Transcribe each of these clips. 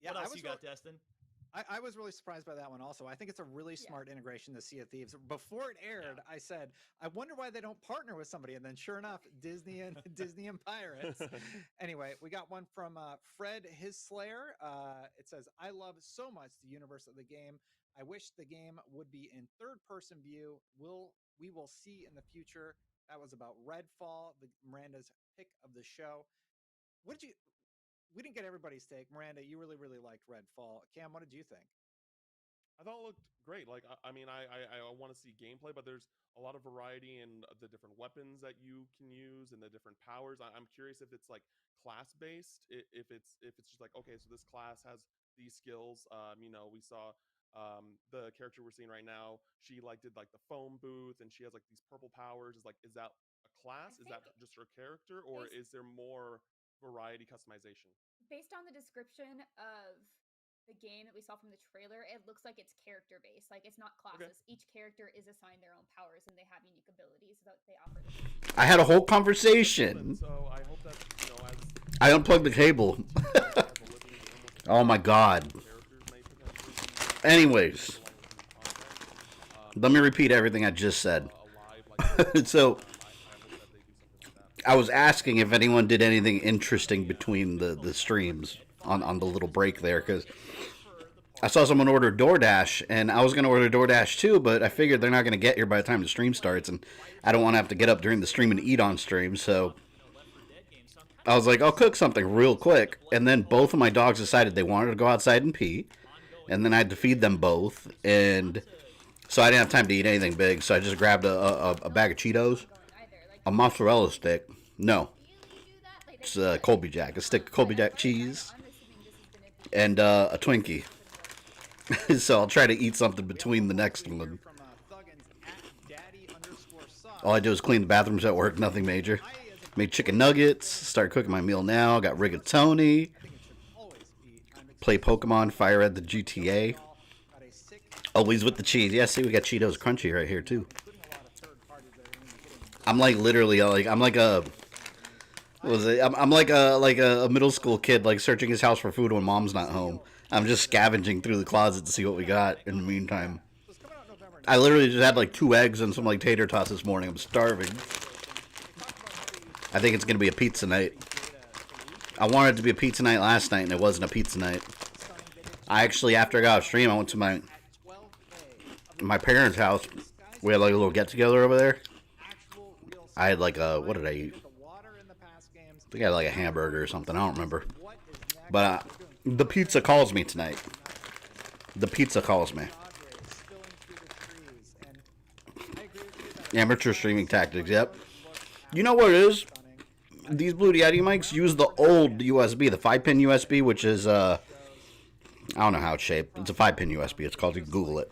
Yeah, What else you got, Destin? I was really surprised by that one also. I think it's a really smart integration to Sea of Thieves. Before it aired, I said, I wonder why they don't partner with somebody. And then sure enough, Disney and Disney and Pirates. Anyway, we got one from Fred His Slayer. It says, I love so much the universe of the game. I wish the game would be in third person view. We will see in the future. That was about Redfall, Miranda's pick of the show. What did you We didn't get everybody's take. Miranda, you really, really liked Redfall. Cam, what did you think? I thought it looked great. Like, I mean, I want to see gameplay, but there's a lot of variety in the different weapons that you can use and the different powers. I'm curious if it's like class based, if it's just like, okay, so this class has these skills. We saw the character we're seeing right now. She like did like the foam booth, and she has like these purple powers. Is that a class? Is that just her character, or is there more variety customization? Based on the description of the game that we saw from the trailer, it looks like it's character based. Like it's not classes. Okay. Each character is assigned their own powers, and they have unique abilities that they offer. I had a whole conversation. So I hope that I unplugged the cable. Oh my god. Anyways, let me repeat everything I just said. So I was asking if anyone did anything interesting between the streams on the little break there, because I saw someone order DoorDash, and I was going to order DoorDash too, but I figured they're not going to get here by the time the stream starts, and I don't want to have to get up during the stream and eat on stream, so I was like, I'll cook something real quick, and then both of my dogs decided they wanted to go outside and pee, and then I had to feed them both, and so I didn't have time to eat anything big, so I just grabbed a bag of Cheetos, a mozzarella stick, no, it's a Colby Jack, a stick of Colby Jack cheese, and a Twinkie. So I'll try to eat something between the next one. All I do is clean the bathrooms at work, nothing major. Made chicken nuggets, start cooking my meal now, got rigatoni, play Pokemon, fire at the GTA. Always with the cheese. Yeah, see, we got Cheetos Crunchy right here too. I'm like literally I'm like a I'm like a middle school kid, like searching his house for food when mom's not home. I'm just scavenging through the closet to see what we got in the meantime. I literally just had like 2 eggs and some like tater tots this morning. I'm starving. I think it's going to be a pizza night. I wanted it to be a pizza night last night, and it wasn't a pizza night. I actually, after I got off stream, I went to my parents' house. We had like a little get-together over there. I had like a, what did I eat? I think I had like a hamburger or something. I don't remember. But the pizza calls me tonight. The pizza calls me. Amateur streaming tactics, yep. You know what it is? These Blue Yeti mics use the old USB, the 5-pin USB, which is, I don't know how it's shaped. It's a 5-pin USB. It's called, you can Google it.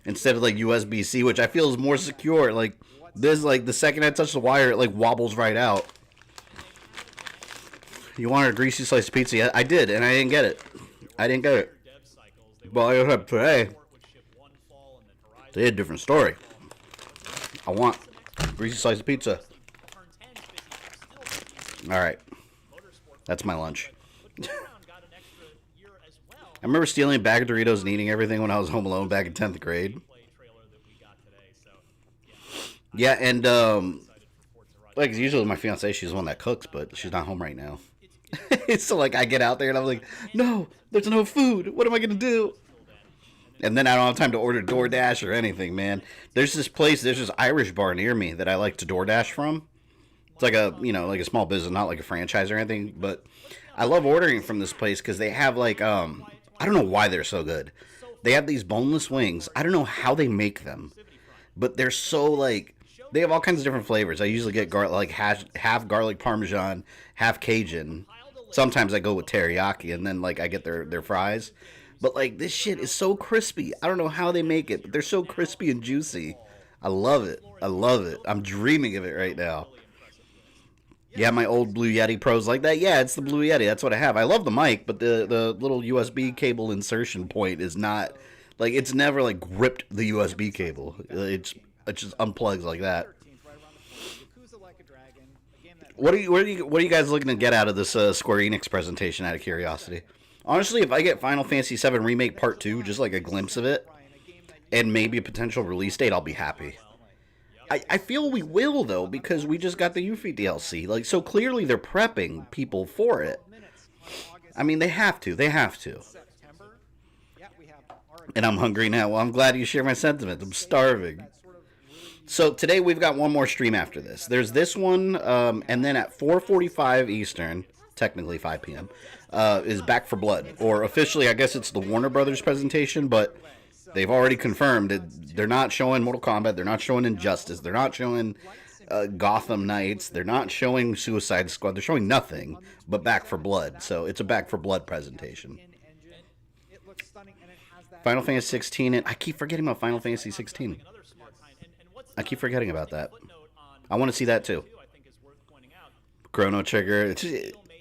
Instead of like USB-C, which I feel is more secure. Like, this, like, the second I touch the wire, it like wobbles right out. You wanted a greasy slice of pizza? Yeah, I did, and I didn't get it. I didn't get it. But I got today. They had a different story. I want a greasy slice of pizza. Alright. That's my lunch. I remember stealing a bag of Doritos and eating everything when I was home alone back in 10th grade. Yeah, and, like, usually my fiance, she's the one that cooks, but she's not home right now. So, like, I get out there and I'm like, no, there's no food. What am I going to do? And then I don't have time to order DoorDash or anything, man. There's this Irish bar near me that I like to DoorDash from. It's like a, like a small business, not like a franchise or anything. But I love ordering from this place because they have, like, I don't know why they're so good. They have these boneless wings. I don't know how they make them. But they're so, like, they have all kinds of different flavors. I usually get half garlic parmesan, half Cajun. Sometimes I go with teriyaki, and then, like, I get their fries. But, like, this shit is so crispy. I don't know how they make it, but they're so crispy and juicy. I love it. I love it. I'm dreaming of it right now. Yeah, my old Blue Yeti Pro's like that. Yeah, it's the Blue Yeti. That's what I have. I love the mic, but the little USB cable insertion point is not, like, it's never, like, gripped the USB cable. It just unplugs like that. What are you guys looking to get out of this Square Enix presentation, out of curiosity? Honestly, if I get Final Fantasy VII Remake Part 2, just like a glimpse of it, and maybe a potential release date, I'll be happy. I feel we will, though, because we just got the Yuffie DLC. Like, so clearly they're prepping people for it. I mean, they have to. They have to. And I'm hungry now. Well, I'm glad you share my sentiment. I'm starving. So today we've got one more stream after this. There's this one, and then at 4:45 Eastern, technically 5 p.m., is Back for Blood. Or officially, I guess it's the Warner Brothers presentation, but they've already confirmed it. They're not showing Mortal Kombat. They're not showing Injustice. They're not showing Gotham Knights. They're not showing Suicide Squad. They're showing nothing but Back for Blood. So it's a Back for Blood presentation. Final Fantasy 16, and I keep forgetting about Final Fantasy 16. I keep forgetting about that. I want to see that too. Chrono Trigger.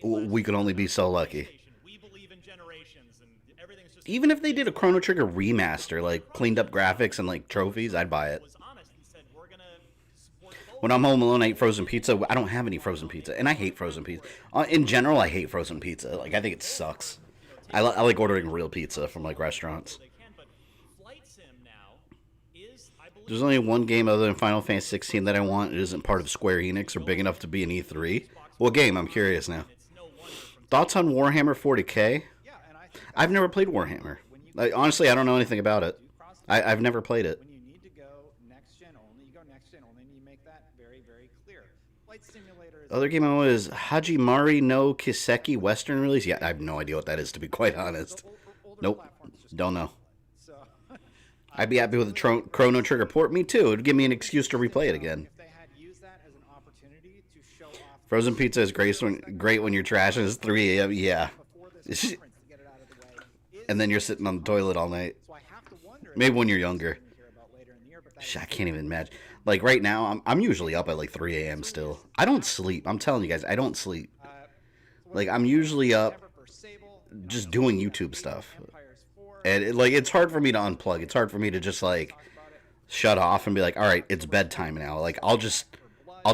We could only be so lucky. Even if they did a Chrono Trigger remaster, like cleaned up graphics and like trophies, I'd buy it. When I'm home alone, I eat frozen pizza. I don't have any frozen pizza, and I hate frozen pizza. In general, I hate frozen pizza. Like, I think it sucks. I like ordering real pizza from like restaurants. There's only one game other than Final Fantasy 16 that I want. It isn't part of Square Enix or big enough to be an E3. What game? I'm curious now. Thoughts on Warhammer 40k? I've never played Warhammer. Like, honestly, I don't know anything about it. I've never played it. When you need to go next gen only, you go next gen only, and you make that very, very clear. Flight Simulator is Other game I want is Hajimari no Kiseki Western release. Yeah, I have no idea what that is, to be quite honest. Nope, don't know. I'd be happy with a Chrono Trigger port. Me too. It'd give me an excuse to replay it again. Frozen pizza is great when you're trashing. It's 3 a.m. Yeah. And then you're sitting on the toilet all night. Maybe when you're younger. I can't even imagine. Like right now, I'm usually up at like 3 a.m. still. I don't sleep. I'm telling you guys, I don't sleep. Like I'm usually up just doing YouTube stuff. And it's hard for me to unplug. It's hard for me to just like shut off and be like, all right, it's bedtime now. Like I'll just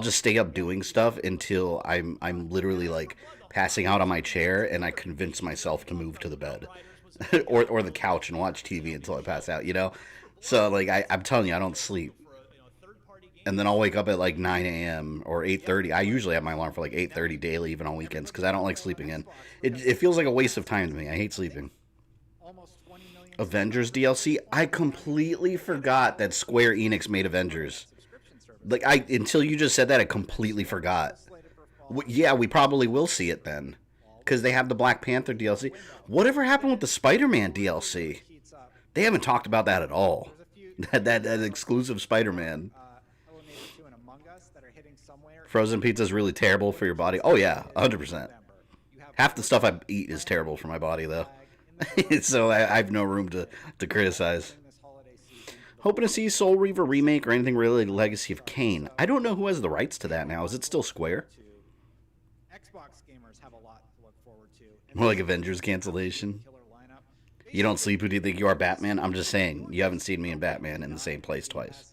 stay up doing stuff until I'm literally like passing out on my chair and I convince myself to move to the bed or the couch and watch TV until I pass out, you know? So like I'm telling you, I don't sleep. And then I'll wake up at like 9 a.m. or 8:30. I usually have my alarm for like 8:30 daily, even on weekends, because I don't like sleeping in. It feels like a waste of time to me. I hate sleeping. Avengers DLC? I completely forgot that Square Enix made Avengers. Like until you just said that, I completely forgot. Yeah, we probably will see it then, because they have the Black Panther DLC. Whatever happened with the Spider-Man DLC? They haven't talked about that at all. that exclusive Spider-Man. Frozen pizza is really terrible for your body. Oh yeah, 100%. Half the stuff I eat is terrible for my body though. So I have no room to criticize. Hoping to see Soul Reaver remake or anything related to Legacy of Kain. I don't know who has the rights to that now. Is it still Square? More like Avengers cancellation. You don't sleep, who do you think you are, Batman? I'm just saying, you haven't seen me and Batman in the same place twice.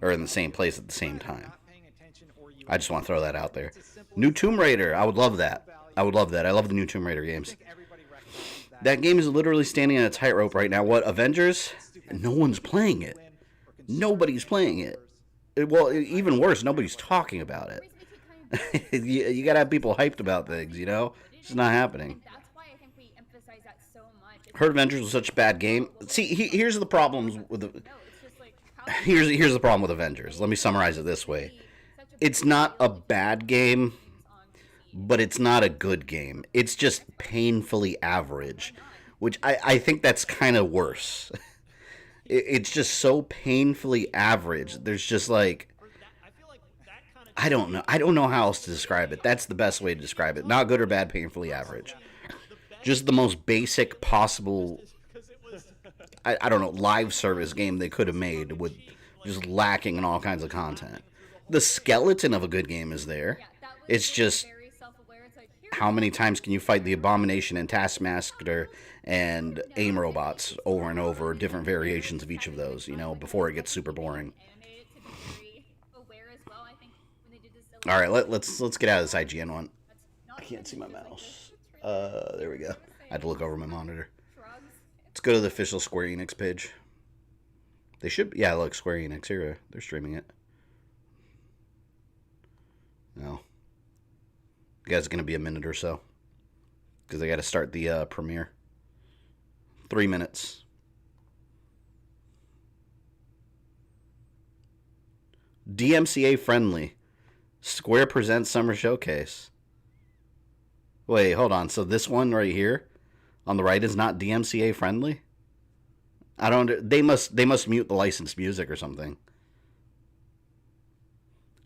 Or in the same place at the same time. I just want to throw that out there. New Tomb Raider. I would love that. I would love that. I love the new Tomb Raider games. That game is literally standing on a tightrope right now. What, Avengers? No one's playing it. Nobody's playing it. Well, even worse, nobody's talking about it. you gotta have people hyped about things, you know? It's not happening. Heard Avengers was such a bad game. See, here's the problems with the... Here's the problem with Avengers. Let me summarize it this way. It's not a bad game, but it's not a good game. It's just painfully average, which I think that's kind of worse. It's just so painfully average. There's just like, I don't know. I don't know how else to describe it. That's the best way to describe it. Not good or bad, painfully average. Just the most basic possible, I don't know, live service game they could have made with just lacking in all kinds of content. The skeleton of a good game is there. It's just, how many times can you fight the Abomination and Taskmaster and AIM robots over and over, different variations of each of those, you know, before it gets super boring. All right, let's get out of this IGN one. I can't see my mouse. There we go. I had to look over my monitor. Shrugs. Let's go to the official Square Enix page. They should... Yeah, look, Square Enix. Here, they're streaming it. No. You guys are going to be a minute or so. Because they got to start the premiere. 3 minutes. DMCA friendly. Square presents Summer Showcase. Wait, hold on. So this one right here on the right is not DMCA friendly? I don't... They must mute the licensed music or something.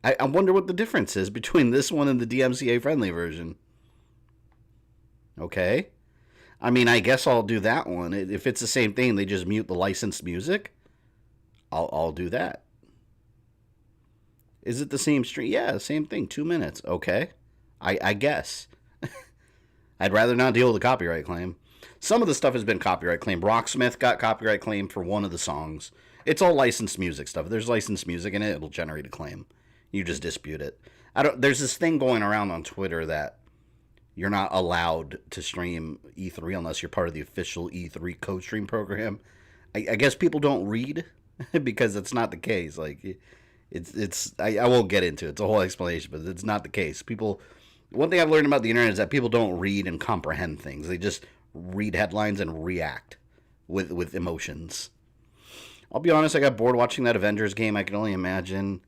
I wonder what the difference is between this one and the DMCA friendly version. Okay. I mean, I guess I'll do that one. If it's the same thing, they just mute the licensed music, I'll do that. Is it the same stream? Yeah, same thing. 2 minutes. Okay. I guess. I'd rather not deal with a copyright claim. Some of the stuff has been copyright claim. Rocksmith got copyright claim for one of the songs. It's all licensed music stuff. If there's licensed music in it, it'll generate a claim. You just dispute it. There's this thing going around on Twitter that you're not allowed to stream E3 unless you're part of the official E3 co-stream program. I guess people don't read because it's not the case. Like, I won't get into it. It's a whole explanation, but it's not the case. One thing I've learned about the internet is that people don't read and comprehend things. They just read headlines and react with emotions. I'll be honest, I got bored watching that Avengers game. I can only imagine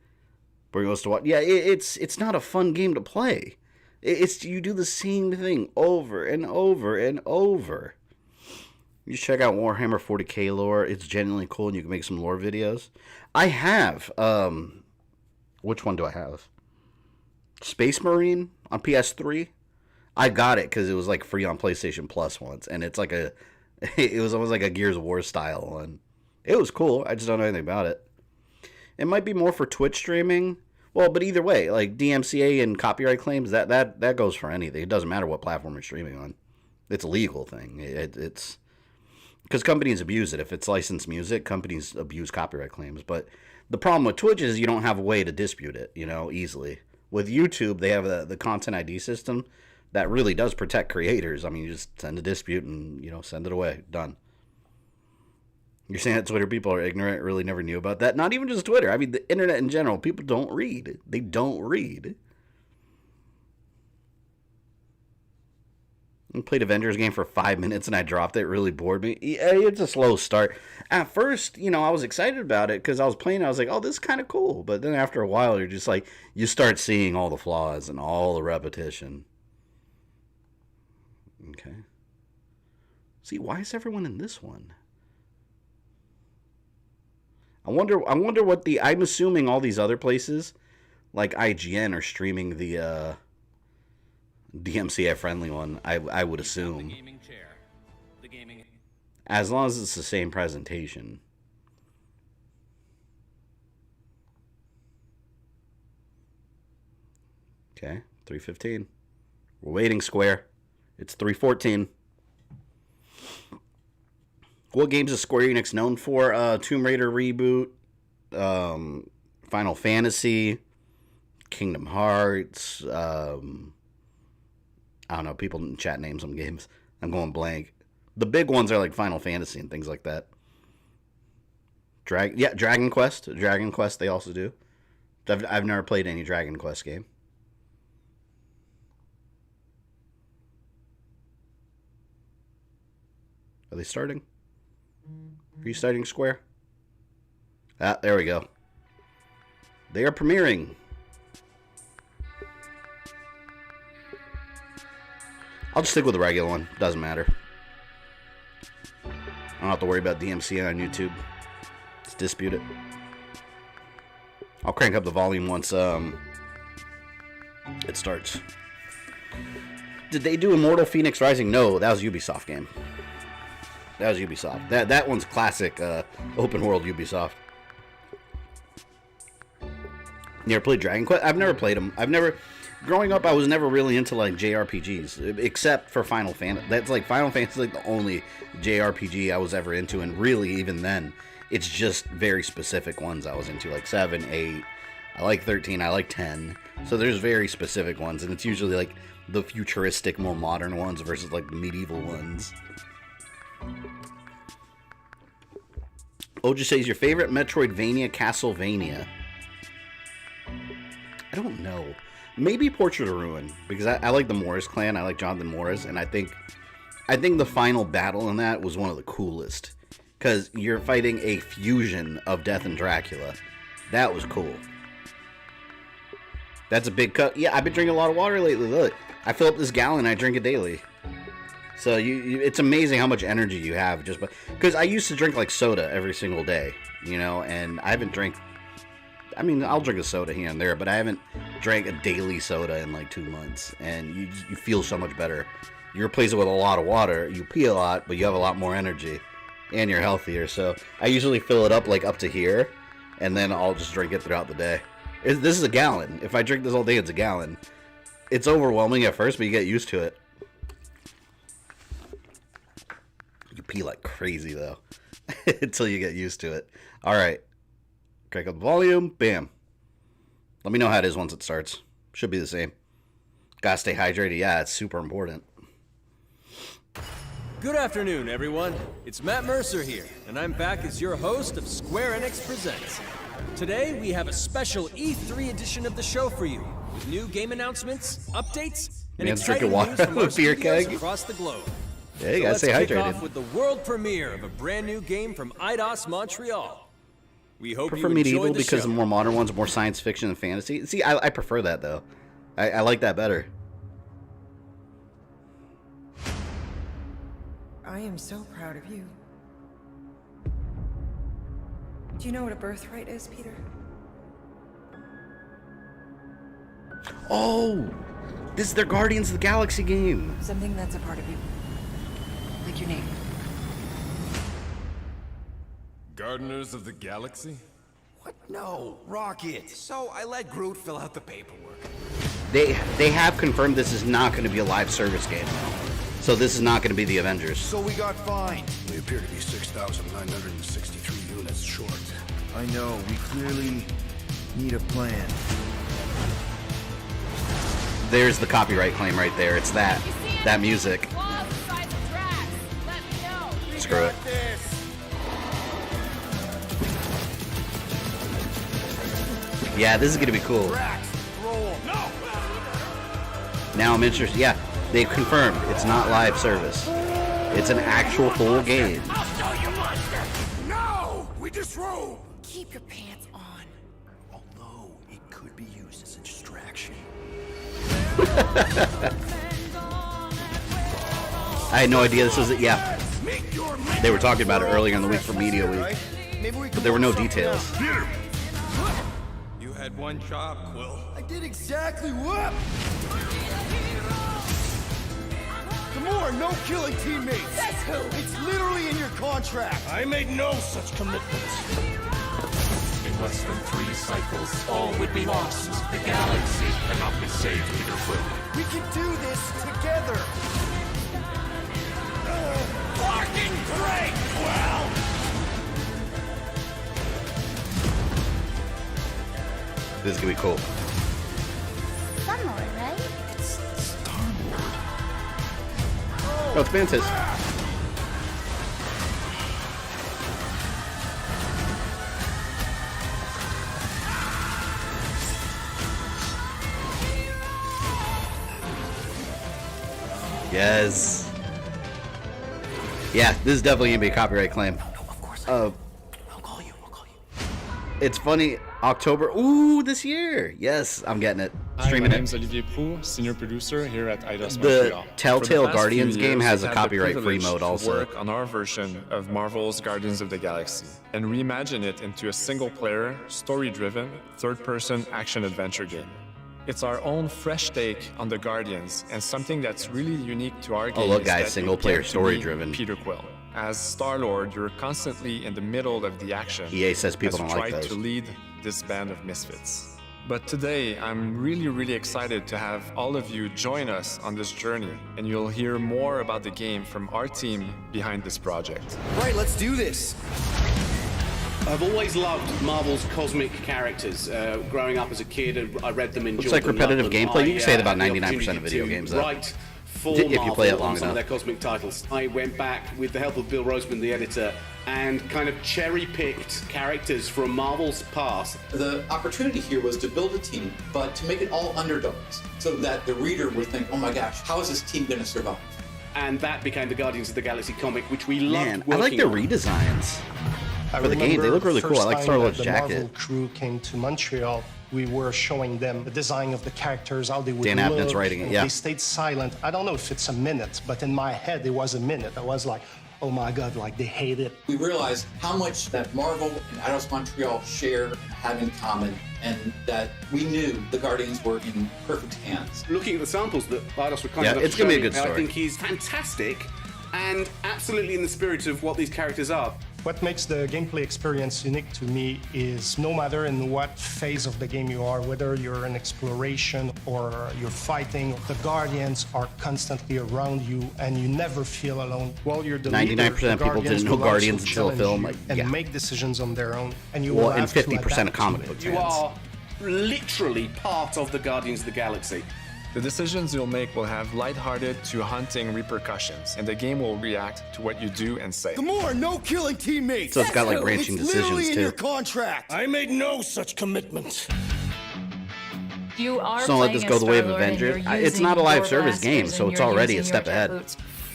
where he goes to watch. Yeah, it's not a fun game to play. You do the same thing over and over and over. You check out Warhammer 40k lore. It's genuinely cool, and you can make some lore videos. I have. Which one do I have? Space Marine on PS3. I got it because it was like free on PlayStation Plus once, and it's like it was almost like a Gears of War style one. It was cool. I just don't know anything about it. It might be more for Twitch streaming. Well, but either way, like DMCA and copyright claims, that goes for anything. It doesn't matter what platform you're streaming on. It's a legal thing. It's because companies abuse it. If it's licensed music, companies abuse copyright claims. But the problem with Twitch is you don't have a way to dispute it, easily. With YouTube, they have the Content ID system that really does protect creators. I mean, you just send a dispute and, send it away. Done. You're saying that Twitter people are ignorant, really never knew about that? Not even just Twitter. I mean, the internet in general, people don't read. They don't read. I played Avengers game for 5 minutes and I dropped it. It really bored me. It's a slow start. At first, I was excited about it because I was playing. I was like, oh, this is kind of cool. But then after a while, you're just like, you start seeing all the flaws and all the repetition. Okay. See, why is everyone in this one? I wonder what I'm assuming all these other places, like IGN, are streaming the DMCA friendly one. I would assume. As long as it's the same presentation. Okay, 3:15. We're waiting, Square. It's 3:14. What games is Square Enix known for? Tomb Raider reboot, Final Fantasy, Kingdom Hearts. I don't know. People in chat name some games. I'm going blank. The big ones are like Final Fantasy and things like that. Dragon Quest. Dragon Quest they also do. I've never played any Dragon Quest game. Are they starting? Are you starting, Square? Ah, there we go. They are premiering. I'll just stick with the regular one. Doesn't matter. I don't have to worry about DMCA on YouTube. Let's dispute it. I'll crank up the volume once it starts. Did they do Immortal Phoenix Rising? No, that was a Ubisoft game. That was Ubisoft. That one's classic open world Ubisoft. You ever played Dragon Quest? I've never played them. Growing up, I was never really into like JRPGs, except for Final Fantasy. That's like Final Fantasy is like the only JRPG I was ever into, and really even then, it's just very specific ones I was into, like 7, 8. I like 13. I like 10. So there's very specific ones, and it's usually like the futuristic, more modern ones versus like the medieval ones. Oja says your favorite Metroidvania, Castlevania. I don't know. Maybe Portrait of Ruin, because I like the Morris clan. I like Jonathan Morris, and I think the final battle in that was one of the coolest, because you're fighting a fusion of Death and Dracula. That was cool. That's a big cut. Yeah, I've been drinking a lot of water lately. Look, I fill up this gallon. I drink it daily. So it's amazing how much energy you have just because I used to drink like soda every single day, you know, and I haven't drank. I mean, I'll drink a soda here and there, but I haven't drank a daily soda in like 2 months, and you feel so much better. You replace it with a lot of water. You pee a lot, but you have a lot more energy, and you're healthier. So I usually fill it up like up to here, and then I'll just drink it throughout the day. This is a gallon. If I drink this all day, it's a gallon. It's overwhelming at first, but you get used to it. You pee like crazy, though, until you get used to it. All right. Crank up the volume. Bam. Let me know how it is once it starts. Should be the same. Gotta stay hydrated. Yeah, it's super important. Good afternoon, everyone. It's Matt Mercer here, and I'm back as your host of Square Enix Presents. Today, we have a special E3 edition of the show for you, with new game announcements, updates, and exciting news from our beer studios keg across the globe. Yeah, you gotta stay let's kick hydrated. off with the world premiere of a brand new game from Eidos Montreal. We hope I prefer you medieval enjoy the because show. the more modern ones are more science fiction and fantasy. See, I prefer that, though. I like that better. I am so proud of you. Do you know what a birthright is, Peter? Oh, this is their Guardians of the Galaxy game. Something that's a part of you. Like your name. Gardeners of the Galaxy? What? No, Rocket. So I let Groot fill out the paperwork. They have confirmed this is not going to be a live service game, so this is not going to be the Avengers. So we got fined. We appear to be 6,963 units short. I know, we clearly need a plan. There's the copyright claim right there. It's that music. Screw it. Yeah, this is gonna be cool. Now I'm interested. Yeah, they've confirmed it's not live service. It's an actual full game. I'll show you, monster! No! We disrobe! Keep your pants on. Although it could be used as a distraction. I had no idea this was it. Yeah, they were talking about it earlier in the week for Media Week, but there were no details. You had one job, Quill. I did exactly what? Gamora, no killing teammates! That's who! It's literally in your contract! I made no such commitments. In less than 3 cycles, all would be lost. The galaxy cannot be saved, Peter Quill. We can do this together! Fucking great, Quill! This is gonna be cool. Someone, right? Oh, it's Mantis. Yes. Yeah, this is definitely gonna be a copyright claim. No, of course I'll call you. It's funny, October. Ooh, this year. Yes, I'm getting it. Hi, Streaming my it. name's Olivier Prou, senior producer here at Eidos The Montreal. Telltale For the past Guardians few game years, has a I've had the copyright-free privilege mode to also. work on our version of Marvel's Guardians of the Galaxy and reimagine it into a single-player, story-driven, third-person action-adventure game. It's our own fresh take on the Guardians, and something that's really unique to our game Oh, look, is guys, that single-player, you get to story-driven. be Peter Quill. As Star-Lord, you're constantly in the middle of the action EA says people as you don't like try those. to lead this band of misfits. But today, I'm really excited to have all of you join us on this journey, and you'll hear more about the game from our team behind this project. Right, let's do this. I've always loved Marvel's cosmic characters. Growing up as a kid, I read them in. Looks like repetitive gameplay. You can say it about 99% of video games, though. If you play it long some of enough. their cosmic titles. I went back with the help of Bill Roseman, the editor, and kind of cherry-picked characters from Marvel's past. The opportunity here was to build a team, but to make it all underdogs, so that the reader would think, oh my gosh, how is this team going to survive? And that became the Guardians of the Galaxy comic, which we loved. Man, I like the redesigns for the game. They look really cool. I like Star-Lord's jacket. The Marvel crew came to Montreal. We were showing them the design of the characters, how they would Dan look. Abnett's writing it, yeah. They stayed silent. I don't know if it's a minute, but in my head, it was a minute. I was like, oh my God, like they hate it. We realized how much that Marvel and Eidos Montreal share and have in common, and that we knew the Guardians were in perfect hands. Looking at the samples that Eidos were kind enough it's to gonna show be a good me, story. I think he's fantastic and absolutely in the spirit of what these characters are. What makes the gameplay experience unique to me is no matter in what phase of the game you are, whether you're in exploration or you're fighting, the Guardians are constantly around you and you never feel alone. While you're the 99% of people didn't know Guardians until the film. And make decisions on their own. And you well, will and have to 50% adapt of comic to book it. You are literally part of the Guardians of the Galaxy. The decisions you'll make will have lighthearted to haunting repercussions, and the game will react to what you do and say. Gamora, no killing teammates. So it's got like branching it's decisions literally in too. your contract. I made no such commitment. You are Just don't let this go the way of Avengers. It's not a live service game, so it's already a step ahead.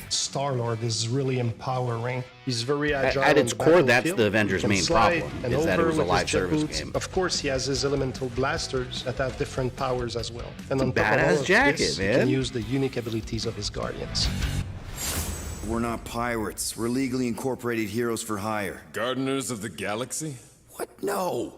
Star-Lord is really empowering. He's very agile. At its on core, that's battlefield. the Avengers' He can main slide problem, and is that it over was a with his live jet service boots. game. Of course, he has his elemental blasters that have different powers as well. And It's a on top of all badass of jacket, this, he man. can use the unique abilities of his Guardians. We're not pirates. We're legally incorporated heroes for hire. Gardeners of the Galaxy? What? No.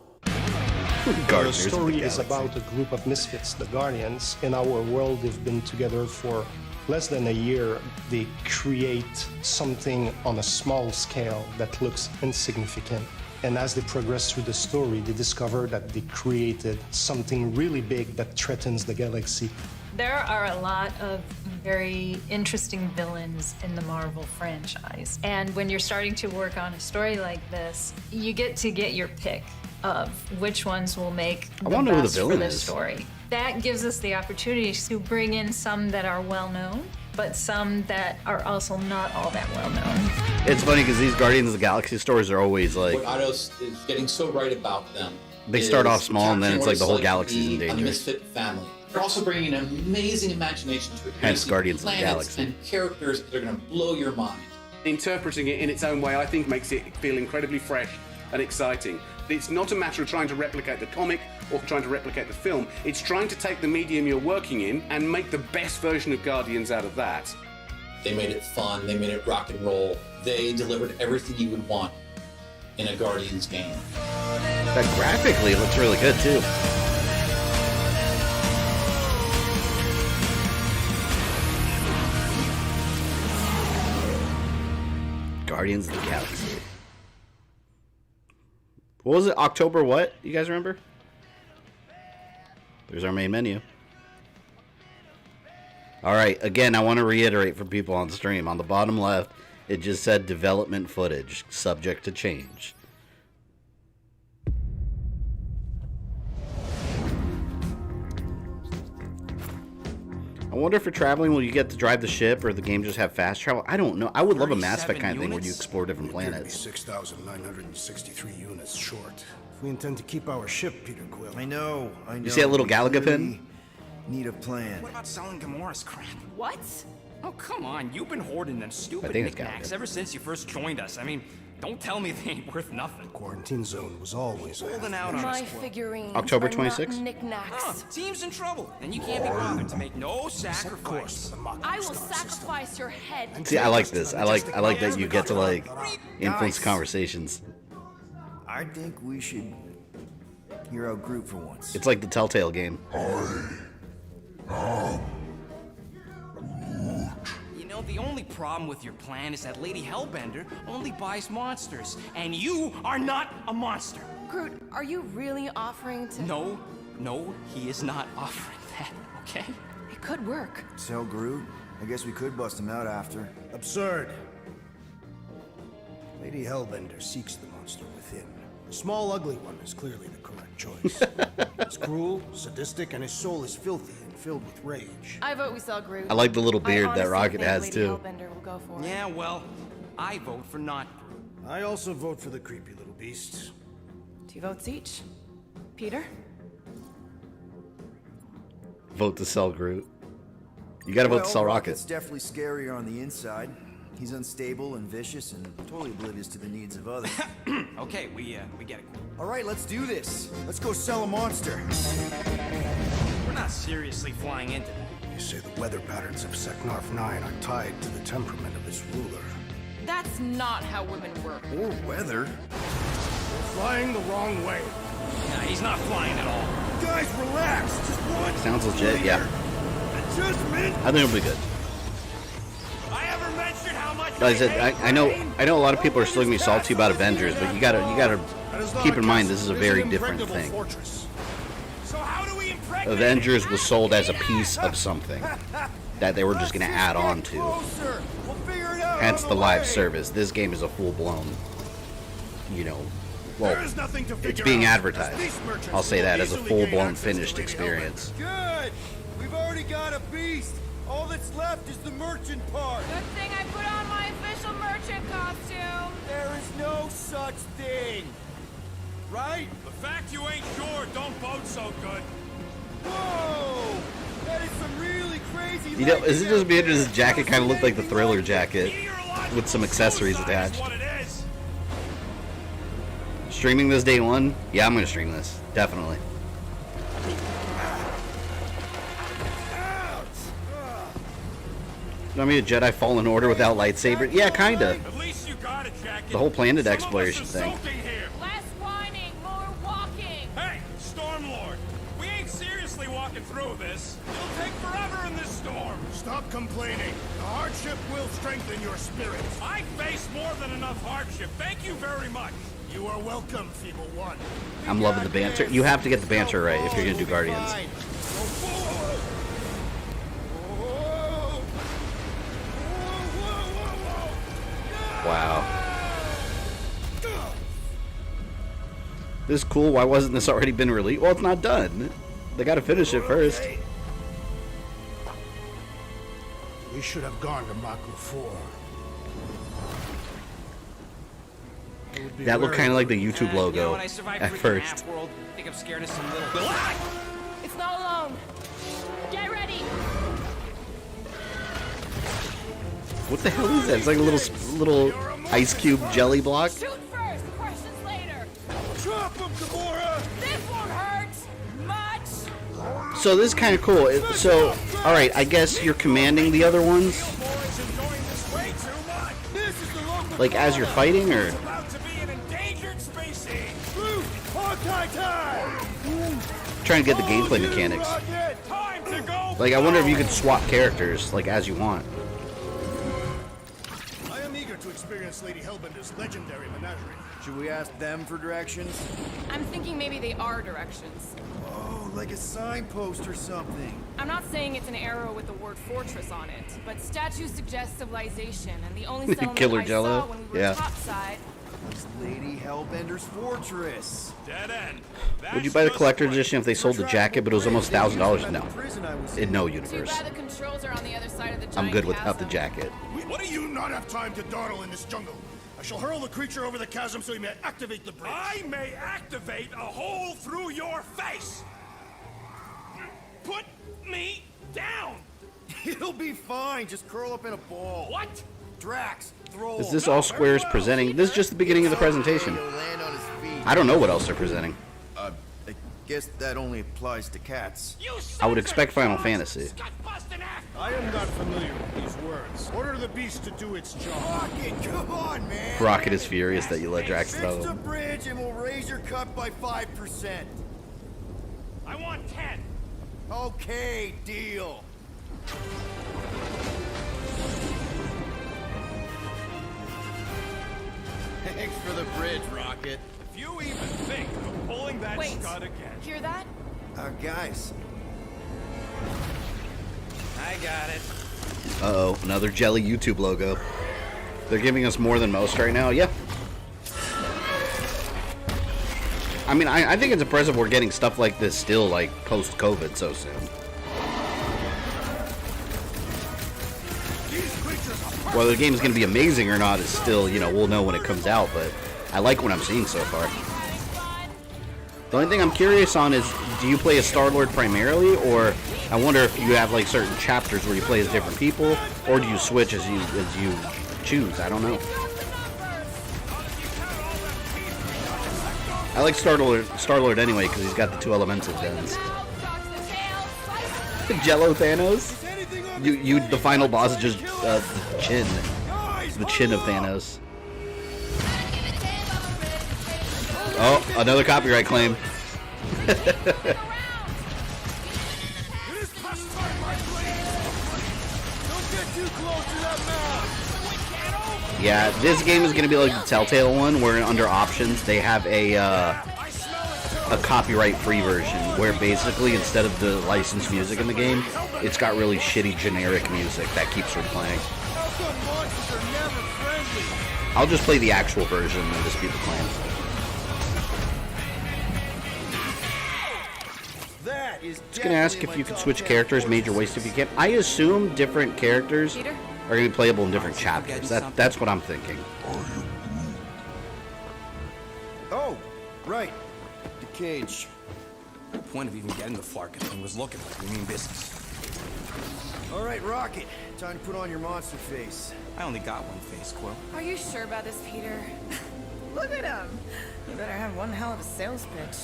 The story is about a group of misfits, the Guardians. In our world, they've been together for less than a year. They create something on a small scale that looks insignificant. And as they progress through the story, they discover that they created something really big that threatens the galaxy. There are a lot of very interesting villains in the Marvel franchise. And when you're starting to work on a story like this, you get to get your pick of which ones will make the wanna know who the best for villain the is. story. That gives us the opportunity to bring in some that are well known, but some that are also not all that well known. It's funny because these Guardians of the Galaxy stories are always like, What Eidos is getting so right about them. they start is off small and then it's capturing like the whole what to galaxy's in be a danger. misfit family. They're also bringing an amazing imagination to it. You're Hence gonna see Guardians of the planets Galaxy. and characters that are going to blow your mind. Interpreting it in its own way, I think, makes it feel incredibly fresh and exciting. It's not a matter of trying to replicate the comic or trying to replicate the film. It's trying to take the medium you're working in and make the best version of Guardians out of that. They made it fun. They made it rock and roll. They delivered everything you would want in a Guardians game. That graphically it looks really good too. Guardians of the Galaxy. What was it? October what? You guys remember? There's our main menu. Alright, again, I want to reiterate for people on stream. On the bottom left, it just said development footage, subject to change. I wonder if for traveling, will you get to drive the ship or the game just have fast travel? I don't know. I would love a Mass Effect kind of thing where you explore different planets. 6,963 units short. If we intend to keep our ship, Peter Quill. I know. You see that little Galaga pin? Need a plan. What about selling Gamora's crap? What? Oh, come on. You've been hoarding them stupid think it's knickknacks Galaga. ever since you first joined us. I mean, don't tell me they ain't worth nothing. Quarantine zone was always Holding out on My us, Quill. figurines October are not 26th? knickknacks. Huh, team's in trouble, and you can't be bothered to make no sacrifice. I will sacrifice your head. See, I like this. I like that you get to like influence conversations. I think we should hear out Groot for once. It's like the Telltale game. You know, the only problem with your plan is that Lady Hellbender only buys monsters, and you are not a monster. Groot, are you really offering to... No, he is not offering that, okay? It could work. Sell Groot? I guess we could bust him out after. Absurd. Lady Hellbender seeks the monster within. The small, ugly one is clearly the correct choice. He's cruel, sadistic, and his soul is filthy and filled with rage. I vote we sell Groot. I like the little beard that honestly Rocket think has Lady too. Hellbender will go for it. Yeah, well, I vote for not Groot. I also vote for the creepy little beast. 2 votes each. Peter? Vote to sell Groot. You gotta vote to sell Rocket. Rocket's definitely scarier on the inside. He's unstable and vicious and totally oblivious to the needs of others. Okay, we get it. All right, let's do this. Let's go sell a monster. We're not seriously flying into that. You say the weather patterns of Seknarf 9 are tied to the temperament of its ruler. That's not how women work. Or weather. We're flying the wrong way. Nah, he's not flying at all. Guys, relax. Just one. Sounds legit, yeah. Adjustment. I think it'll be good. I ever mentioned how much Like I said, I know a lot of people are still gonna be salty about Avengers, but you gotta keep in mind this is a very different thing. So how do we impregnate Avengers was sold as a piece of something that they were just gonna add on to. We'll figure it out. Hence the live service. This game is a full-blown, well, it's being advertised. I'll say that as a full-blown finished experience. Good. We've already got a beast. All that's left is the merchant part. Good thing I put on my official merchant costume. There is no such thing. Right? The fact you ain't sure don't bode so good. Whoa! That is some really crazy. Is it just weird? His jacket kind of looked like the Thriller jacket with some accessories attached. What it is. Streaming this day one? Yeah, I'm gonna stream this. Definitely. You want me a Jedi Fallen Order without lightsaber? Yeah, kinda. At least you got a jacket. The whole planet Some of us exploration are thing. soaking here. Less whining, more walking. Hey, Stormlord, we ain't seriously walking through this. It'll take forever in this storm. Stop complaining. The hardship will strengthen your spirits. I face more than enough hardship. Thank you very much. You are welcome, Feeble One. I'm loving the banter. You have to get the banter right if you're gonna do Guardians. Wow. This is cool. Why wasn't this already been released? Well, it's not done. They gotta finish it first. We should have gone to Maku 4. That looked kind of like the YouTube You know, logo when I survived at freaking first. Half-World, I think I'm scared of some little... It's not alone. Get ready. What the hell is that? It's like a little ice cube jelly block. Shoot first, questions later. Drop him, Gamora. This won't hurt much. So this is kind of cool. So, all right, I guess you're commanding the other ones, like as you're fighting, or trying to get the gameplay mechanics. Like, I wonder if you could swap characters, like as you want. I am eager to experience Lady Hellbender's legendary menagerie. Should we ask them for directions? I'm thinking maybe they are directions. Oh, like a signpost or something. I'm not saying it's an arrow with the word fortress on it, but statues suggest civilization, and the only settlement Killer I Jello? saw when we were Yeah. topside. It's Lady Hellbender's fortress. Dead end. Would you buy the collector edition if they sold the jacket, but it was almost $1,000? No. In no Too universe. bad the controls are on the other side of the giant I'm good without the chasm. jacket. What do you not have time to dawdle in this jungle? I shall hurl the creature over the chasm so he may activate the bridge. I may activate a hole through your face. Put me down. It'll be fine. Just curl up in a ball. What? Drax, throw. Is this all Square's presenting? This is just the beginning of the presentation. Land on his feet. I don't know what else they're presenting. I guess that only applies to cats. I would expect Final Fantasy. I am not familiar with these words. Order the beast to do its job. Rocket, come on, man. Rocket is furious that you let Drax Fix the throw. bridge and we'll raise your cut by 5%. I want 10. Okay, deal. Thanks for the bridge, Rocket. If you even think of pulling that Wait, scud again. hear that? Guys. I got it. Uh-oh, another jelly YouTube logo. They're giving us more than most right now. Yeah. I mean, I think it's impressive we're getting stuff like this still, like, post-COVID so soon. Whether the game's going to be amazing or not is still, you know, we'll know when it comes out, but I like what I'm seeing so far. The only thing I'm curious on is, do you play as Star-Lord primarily, or I wonder if you have, like, certain chapters where you play as different people, or do you switch as you choose? I don't know. I like Star-Lord anyway, because he's got the 2 elemental gens. Jello Thanos? The final boss is just the chin. The chin of Thanos. Oh, another copyright claim. Yeah, this game is going to be like the Telltale one, where under options they have a copyright-free version, where basically instead of the licensed music in the game, it's got really shitty generic music that keeps replaying. I'll just play the actual version and dispute the claim. Just gonna ask if you can switch characters, major waste if you can. I assume different characters are gonna be playable in different chapters. That's what I'm thinking. Oh, right. The cage. The point of even getting the Flarkin thing was looking like we mean business. All right, Rocket. Time to put on your monster face. I only got one face, Quill. Are you sure about this, Peter? Look at him. You better have one hell of a sales pitch.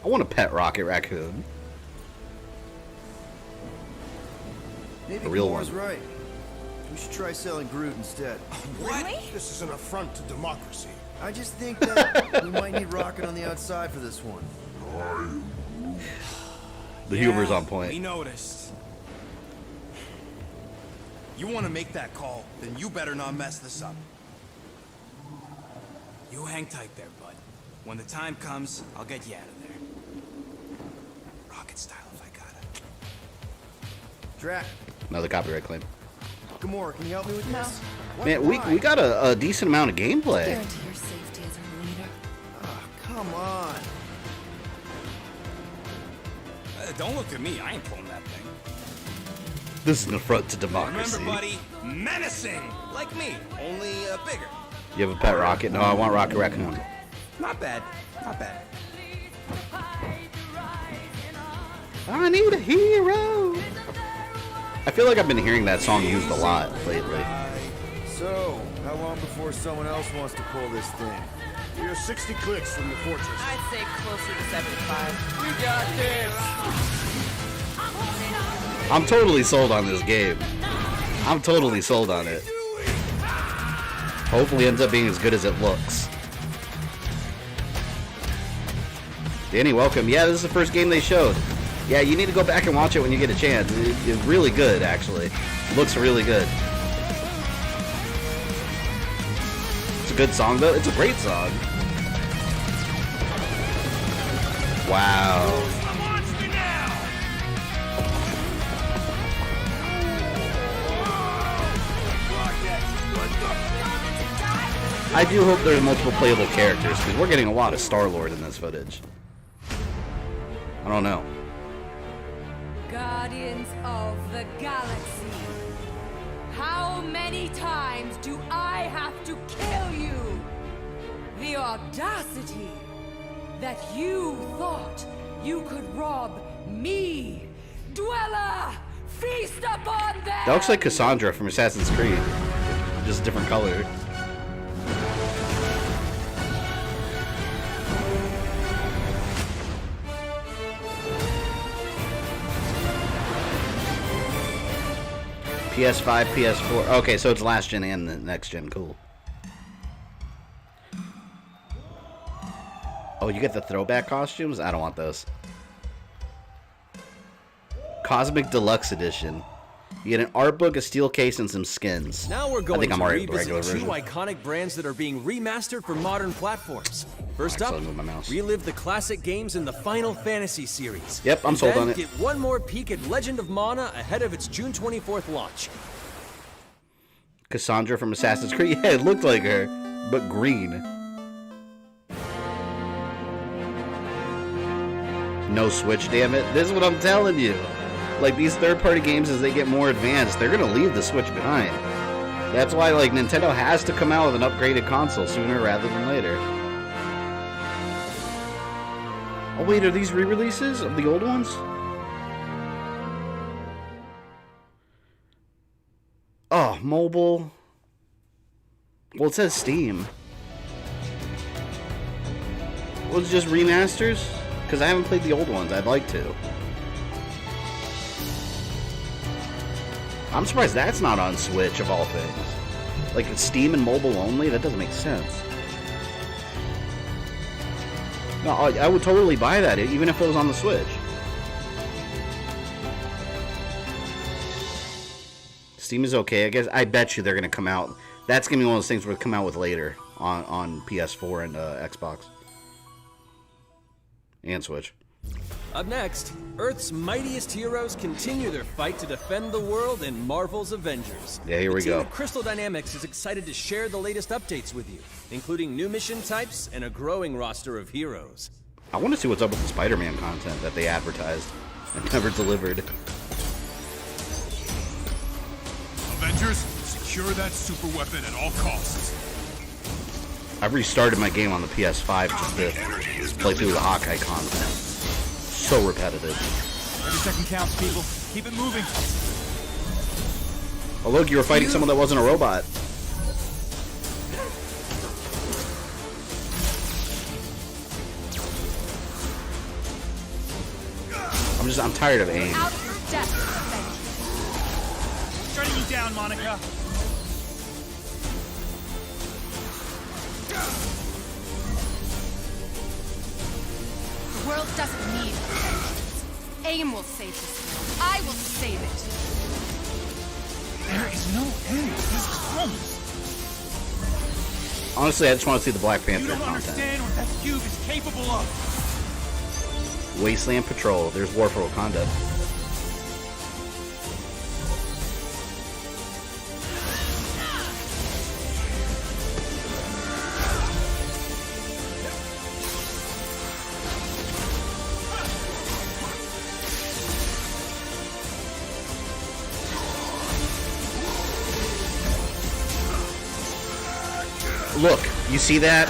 I want a pet Rocket Raccoon. Maybe A real Gamora's one. right. We should try selling Groot instead. Really? This is an affront to democracy. I just think that we might need Rocket on the outside for this one. The humor's on point. We noticed. You want to make that call, then you better not mess this up. You hang tight there, bud. When the time comes, I'll get you out of there. Rocket style if I gotta. Drac, Another copyright claim. Gamora, can you help me with this? Man, we got a decent amount of gameplay. Guarantee your safety as our leader. Ah, come on. Don't look at me. I ain't pulling that thing. This is an affront to democracy. Remember, buddy, menacing, like me, only bigger. You have a pet Rocket? No, I want Rocket Raccoon. Not bad. Not bad. I need a hero. I feel like I've been hearing that song used a lot lately. So, how long before someone else wants to pull this thing? We are 60 clicks from the fortress. I'd say closer to 75. We got this. I'm totally sold on this game. I'm totally sold on it. Hopefully it ends up being as good as it looks. Danny, welcome. Yeah, this is the first game they showed. Yeah, you need to go back and watch it when you get a chance. It's really good, actually. Looks really good. It's a good song, though. It's a great song. Wow. I do hope there are multiple playable characters, because we're getting a lot of Star-Lord in this footage. I don't know. Guardians of the Galaxy. How many times do I have to kill you? The audacity that you thought you could rob me, Dweller! Feast upon them! That looks like Cassandra from Assassin's Creed. Just a different color. PS5, PS4. Okay, so it's last gen and the next gen. Cool. Oh, you get the throwback costumes? I don't want those. Cosmic Deluxe Edition. You get an art book, a steel case, and some skins. Now we're I going think I'm to already with the revisit regular two version. iconic brands that are being remastered for modern platforms. First up, relive the classic games in the Final Fantasy series. Yep, I'm And sold then on it. Get one more peek at Legend of Mana ahead of its June 24th launch. Cassandra from Assassin's Creed. Yeah, it looked like her, but green. No Switch, damn it. This is what I'm telling you. Like, these third-party games, as they get more advanced, they're gonna leave the Switch behind. That's why, like, Nintendo has to come out with an upgraded console sooner rather than later. Oh wait, are these re-releases of the old ones? Oh, mobile. Well, it says Steam. Was it just remasters? Because I haven't played the old ones. I'd like to. I'm surprised that's not on Switch, of all things. Like, it's Steam and mobile only? That doesn't make sense. No, I would totally buy that, even if it was on the Switch. Steam is okay. I guess I bet you they're gonna come out. That's gonna be one of those things where they come out with later on PS4 and Xbox and Switch. Up next, Earth's mightiest heroes continue their fight to defend the world in Marvel's Avengers. Yeah, here we The team go. at Crystal Dynamics is excited to share the latest updates with you, including new mission types and a growing roster of heroes. I want to see what's up with the Spider-Man content that they advertised and never delivered. Avengers, secure that super weapon at all costs. I've restarted my game on the PS5 just to play through the Hawkeye content. So repetitive. Every second counts, people. Keep it moving. Oh look, you were fighting someone that wasn't a robot. I'm tired of aim. Out of your depth, Shutting you down, Monica. The world doesn't need vengeance. AIM will save this world. I will save it. There is no end to these clones. Honestly, I just want to see the Black You Panther don't content. understand what that cube is capable of. Wasteland Patrol. There's War for Wakanda. Look, you see that?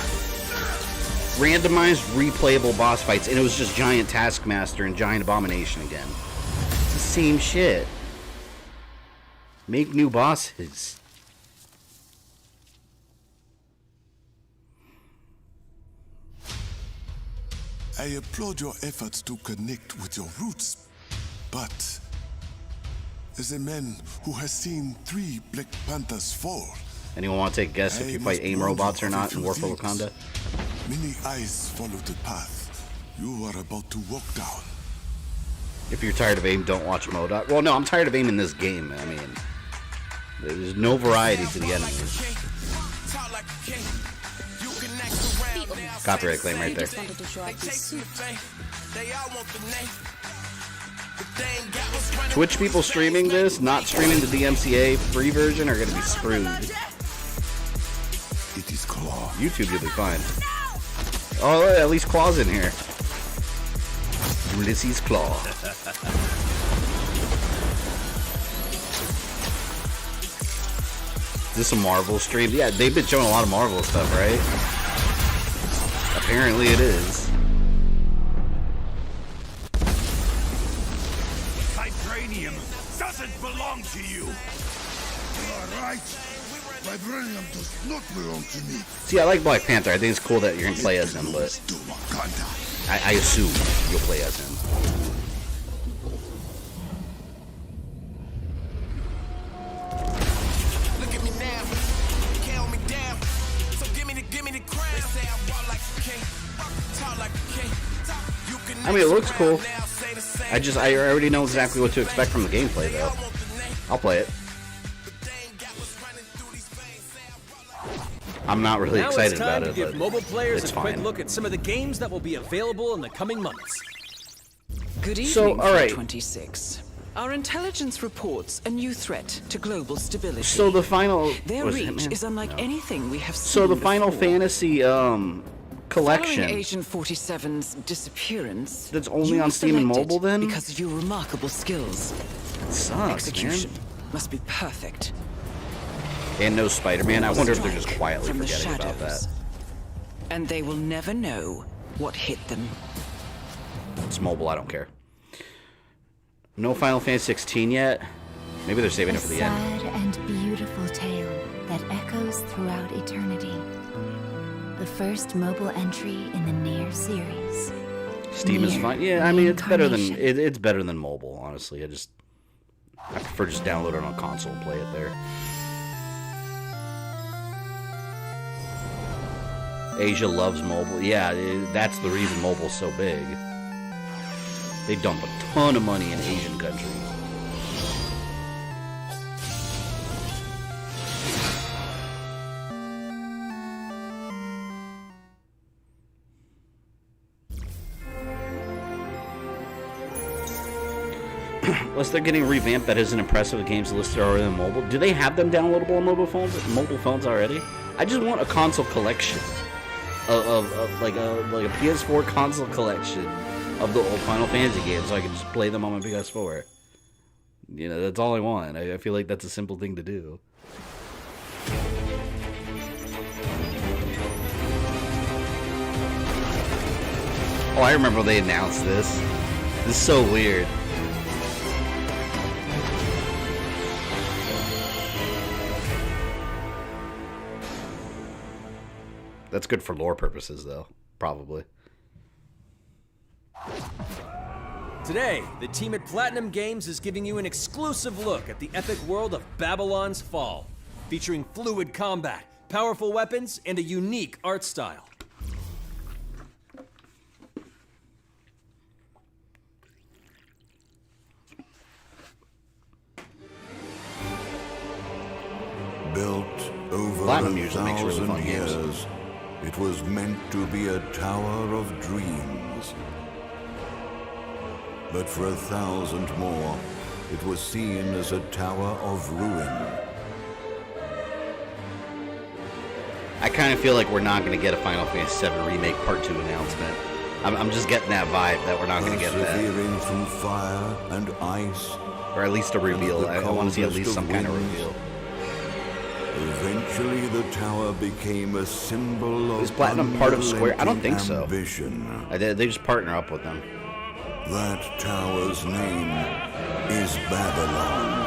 Randomized replayable boss fights, and it was just Giant Taskmaster and Giant Abomination again. It's the same shit. Make new bosses. I applaud your efforts to connect with your roots, but as a man who has seen 3 Black Panthers fall, Anyone want to take a guess if you fight AIM robots or not in War for Wakanda? many eyes follow the path you are about to walk down. If you're tired of AIM, don't watch MODOK. Well, no, I'm tired of AIM in this game. I mean, there's no variety to the enemies. Copyright claim right there. Twitch people streaming this, not streaming the DMCA free version, are going to be screwed. It is Claw. YouTube, you'll be fine. Oh, at least Claw's in here. Ulysses Claw. Is this a Marvel stream? Yeah, they've been showing a lot of Marvel stuff, right? Apparently it is. Vibranium doesn't belong to you. You are right. Vibranium does not belong to me. See, I like Black Panther. I think it's cool that you're gonna play as him, but I assume you'll play as him. Look at me now, count me down. So give me the crown. They say I walk like a king, talk like a king. You can I mean, it looks cool. I already know exactly what to expect from the gameplay, though. I'll play it. I'm not really excited about it, Now it's time to give but mobile players it's a quick fine. look at some of the games that will be available in the coming months. Good evening, So, all right. 26. Our intelligence reports a new threat to global stability. So the final Their was it reach Hitman? is unlike No. anything we have seen So the Final before. Fantasy collection. Following Agent 47's disappearance, That's only you on were Steam and selected mobile then? because of your remarkable skills. That sucks, Execution man. must be perfect. And no Spider-Man. I wonder if they're just Strike quietly from the forgetting about that. shadows. And they will never know what hit them. It's mobile, I don't care. No Final Fantasy 16 yet? Maybe they're saving it for the end. A sad and beautiful tale that echoes throughout eternity. The first mobile entry in the Nier series. Steam is Nier fine. Yeah, I mean it's better than Reincarnation. it's better than mobile, honestly. I prefer just download it on console and play it there. Asia loves mobile. Yeah, that's the reason mobile's so big. They dump a ton of money in Asian countries. Unless they're getting revamped, that isn't impressive. The games listed already on mobile. Do they have them downloadable on mobile phones already? I just want a console collection of like a PS4 console collection of the old Final Fantasy games, so I can just play them on my PS4. You know, that's all I want. I feel like that's a simple thing to do. Oh, I remember when they announced this. This is so weird. That's good for lore purposes, though. Probably. Today, the team at Platinum Games is giving you an exclusive look at the epic world of Babylon's Fall, featuring fluid combat, powerful weapons, and a unique art style. Built over Platinum a usually makes really fun thousand games. years, it was meant to be a tower of dreams. But for 1,000 more, it was seen as a tower of ruin. I kind of feel like we're not going to get a Final Fantasy VII Remake Part 2 announcement. I'm just getting that vibe that we're not going to get that. Persevering through fire and ice. Or at least a reveal. I want to see at least some kind of reveal. Eventually, the tower became a symbol of Is Platinum part of Square? I don't think so. Ambition. They just partner up with them. That tower's name is Babylon.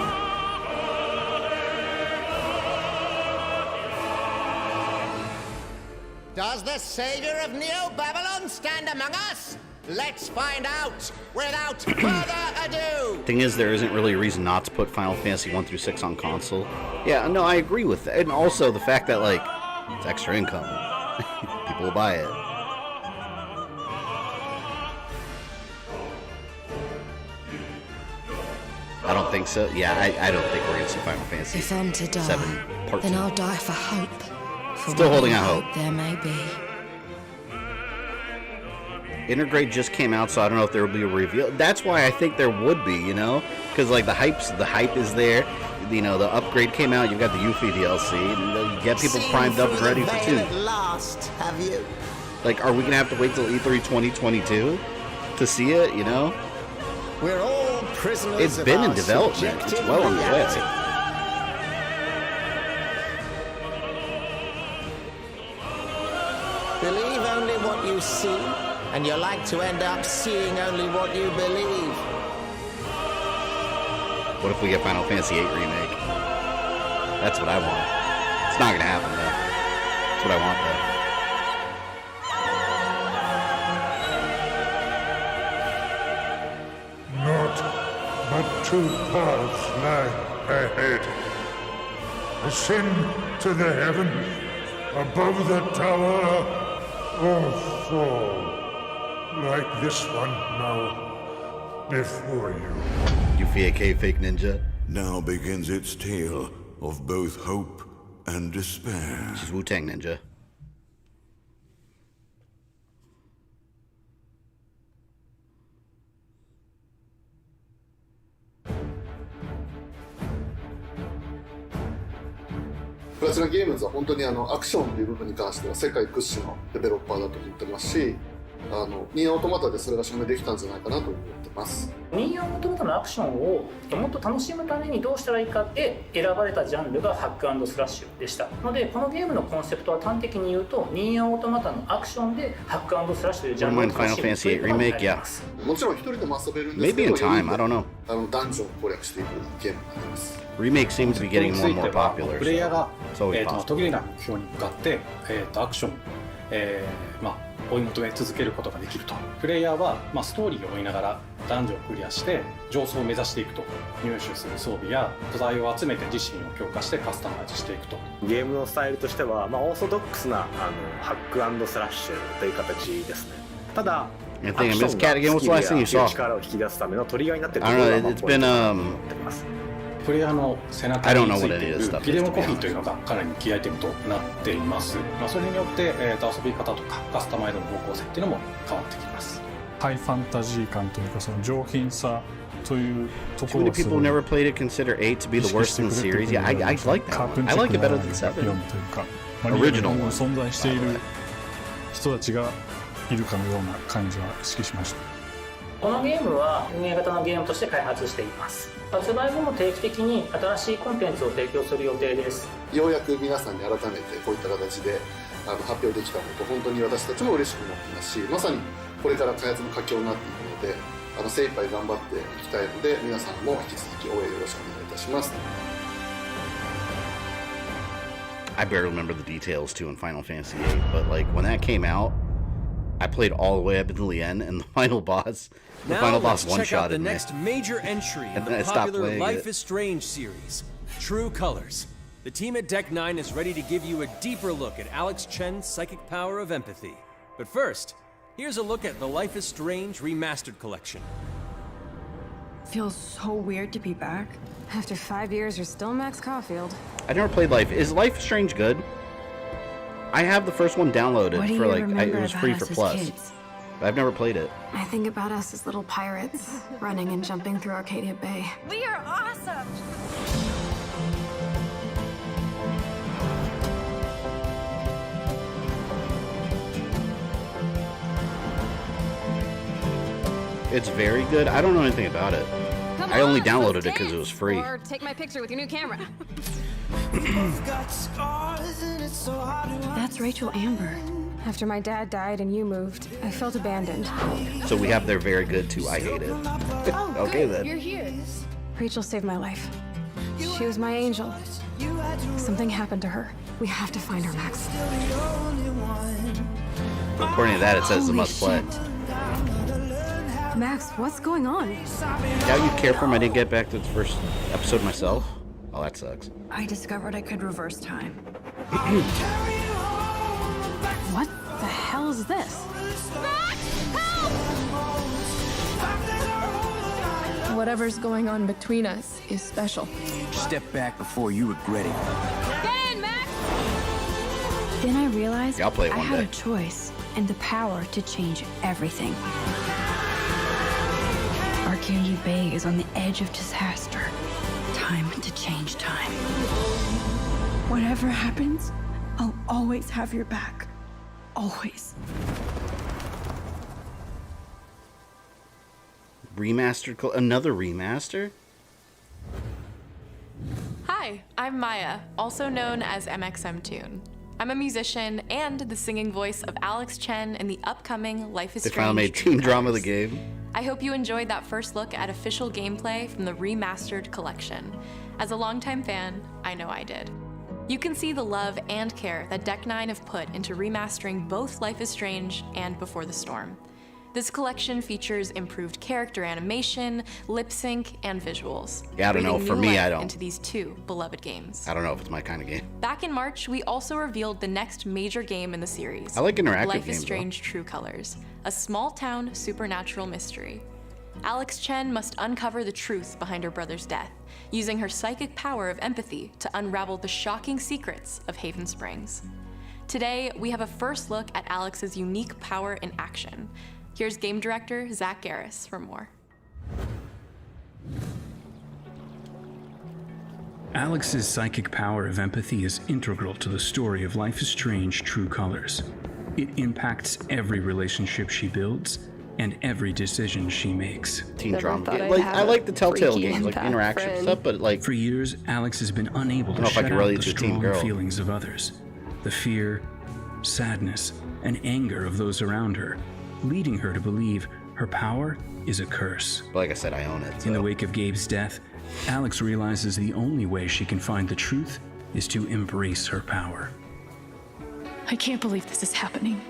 Does the savior of Neo Babylon stand among us? Let's find out without further ado. Thing is, there isn't really a reason not to put Final Fantasy 1 through 6 on console. Yeah, no, I agree with that. And also the fact that, like, it's extra income. People will buy it. I don't think so. Yeah, I don't think we're going to see Final Fantasy If I'm to die, 7 Part 2. then I'll die for hope. For Still holding whatever out hope. there may be. Intergrade just came out, so I don't know if there will be a reveal. That's why I think there would be, you know? Because, like, the hype is there. You know, the upgrade came out. You've got the Yuffie DLC. And you get people primed up and ready for 2. At last, have you? Like, are we going to have to wait till E3 2022 to see it, you know? We're all prisoners It's of been our in development. It's subjective well underway. reality. Believe only what you see, and you're like to end up seeing only what you believe. What if we get Final Fantasy VIII Remake? That's what I want. It's not going to happen, though. That's what I want, though. Not but 2 paths lie ahead. Ascend to the heavens above the tower, or fall like this one now before you. Yuffie aka Fake Ninja. Now begins its tale of both hope and despair. She's Wu-Tang Ninja. But ちらゲームズは本当にアクションという部分に関しては世界屈指のデベロッパーだと思ってますし、ニーアオートマタでそれが証明できたんじゃないかなと思ってます。ニーアオートマタのアクションをもっと楽しむためにどうしたらいいかで選ばれたジャンルがハック&スラッシュでしたので、このゲームのコンセプトは端的に言うとニーアオートマタのアクションでハック&スラッシュというジャンルを楽しむということになります。もちろん一人でも遊べるんですけど、 Maybe in time, I don't know. ダンジョンを攻略していくゲームになります。 Remake seems to be getting more and more popular. プレイヤーが、 So it's possible. 途切れない目標に向かって、アクション、追い求め続けることができると。プレイヤーは、ストーリーを追いながらダンジョンをクリアして上層を目指していくと。入手する装備や素材を集めて自身を強化してカスタマイズしていくと。ゲームのスタイルとしては、オーソドックスなハック&スラッシュという形ですね。ただ、アクションがスキルや力を引き出すためのトリガーになっているところがポイントだと思ってます。プレイヤーの背中についているフィデオコピーというのがかなりキーアイテムとなっています。それによって、遊び方とかカスタマイズの方向性っていうのも変わってきます。ハイファンタジー感というか、その上品さというところ Too many people who never played it consider 8 to be the worst in the series. Yeah, I like that one. I like it better than 7. Original one. 存在している人たちがいるかのような感じは意識しました。このゲームは運営型のゲームとして開発しています。発売後も定期的に新しいコンテンツを提供する予定です。ようやく皆さんに改めてこういった形で発表できたこと、本当に私たちも嬉しくなっていますし、まさにこれから開発の佳境になっていくので、精一杯頑張っていきたいので、皆さんも引き続き応援よろしくお願いいたします。I barely remember the details too in Final Fantasy VIII, but like when that came out, I played all the way up until the end, and the final boss one-shot the next major entry in the popular Life is Strange series, True Colors. The team at Deck 9 is ready to give you a deeper look at Alex Chen's psychic power of empathy. But first, here's a look at the Life is Strange Remastered Collection. Feels so weird to be back. After 5 years, you're still Max Caulfield. I never played Life. Is Life is Strange good? I have the first one downloaded for it was free for Plus. I've never played it. I think about us as little pirates, running and jumping through Arcadia Bay. We are awesome! It's very good. I don't know anything about it. I only downloaded it because it was free. Or take my picture with your new camera. That's Rachel Amber. After my dad died and you moved, I felt abandoned. So we have their very good to I hate it. Oh, okay good. then. You're here. Rachel saved my life. She was my angel. Something happened to her. We have to find her, Max. According to that, it says it must play. Max, what's going on? Now you care for him. I didn't get back to the first episode myself. Oh, that sucks. I discovered I could reverse time. What the hell is this? Whatever's going on between us is special. Step back before you regret it. Get in, Max! Then I realized Yeah, I'll play it I one had day. a choice and the power to change everything. Arcadia Bay is on the edge of disaster. Time to change time. Whatever happens, I'll always have your back. Always. Remastered, another remaster? Hi, I'm Maya, also known as MXMTune. I'm a musician and the singing voice of Alex Chen in the upcoming Life is They Strange. finally made teen drama the game. I hope you enjoyed that first look at official gameplay from the remastered collection. As a longtime fan, I know I did. You can see the love and care that Deck 9 have put into remastering both Life is Strange and Before the Storm. This collection features improved character animation, lip sync, and visuals. Yeah, I don't know. breathing For new me, life I don't. Into these two beloved games. I don't know if it's my kind of game. Back in March, we also revealed the next major game in the series. I like interactive Life games, is Strange True Colors, a small-town supernatural mystery. Alex Chen must uncover the truth behind her brother's death, using her psychic power of empathy to unravel the shocking secrets of Haven Springs. Today, we have a first look at Alex's unique power in action. Here's game director Zach Garris for more. Alex's psychic power of empathy is integral to the story of Life is Strange: True Colors. It impacts every relationship she builds and every decision she makes. Teen drama. I like the Telltale games, like interaction stuff, but like for years, Alex has been unable to shut out the strong feelings of others, the fear, sadness, and anger of those around her, leading her to believe her power is a curse. But like I said, I own it. So. In the wake of Gabe's death, Alex realizes the only way she can find the truth is to embrace her power. I can't believe this is happening.